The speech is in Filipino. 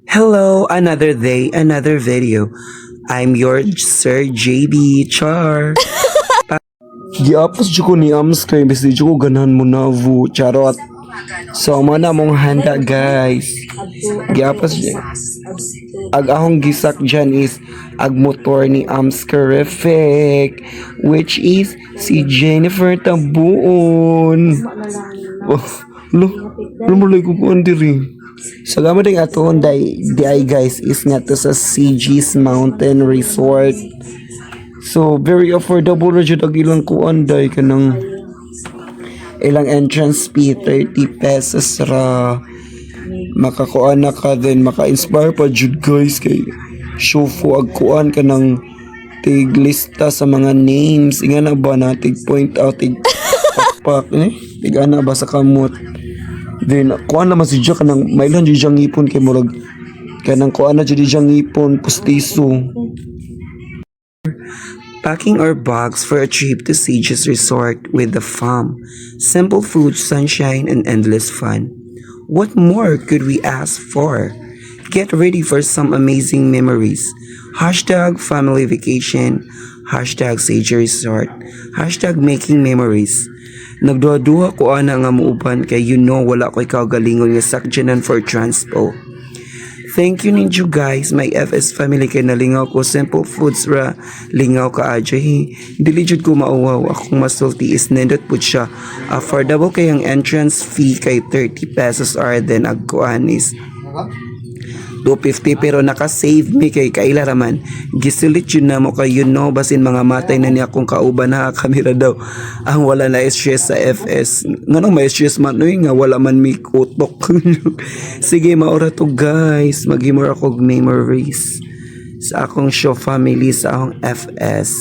Hello, another day, another video. I'm your Sir JB Char. Giapos jud ko ni Ams kay besi jud ko ganahan mo na vu charot. So mo na mong handa guys. Giapos ag ahong gisak dyan is ag motor ni Ams Terrific, which is si Jennifer Tabuon. Oh, lo mo ko diri. So gamo ding aton di guys is nga to sa CG's Mountain Resort. So very affordable ra jud ang ilang kuan day kanang ilang entrance fee 30 pesos ra. Makakuan na ka then maka-inspire pa jud guys kay showfo ag kuan kanang tig lista sa mga names inga na ba na tig point out tig pak tig ana ba sa kamot. Then kuan naman si Jack kanang mailan jud siyang ipon kay murag kanang kuan na jud siyang ipon pustiso. Packing our bags for a trip to Sage's Resort with the fam. Simple food, sunshine, and endless fun. What more could we ask for? Get ready for some amazing memories. Hashtag family vacation. Hashtag Sage Resort. Hashtag making memories. Nagduha-duha ko ana nga muuban kay wala ko'y kaugalingon nga sakjanan for transpo. Thank you ninyo guys, my FS family kay nalingaw ko simple foods ra lingaw ka adyo dili jud ko mauwaw akong masulti is nindot pud siya affordable kay ang entrance fee kay 30 pesos or then agkuan is 250 pero naka-save me kay kaila raman gisulit yun na mo kay basin mga matay na niya kung kauban na kamera daw ang wala na stress sa FS nganong may stress man nga wala man mi kutok. Sige maura to guys maghimor ako memories sa akong show family sa akong FS.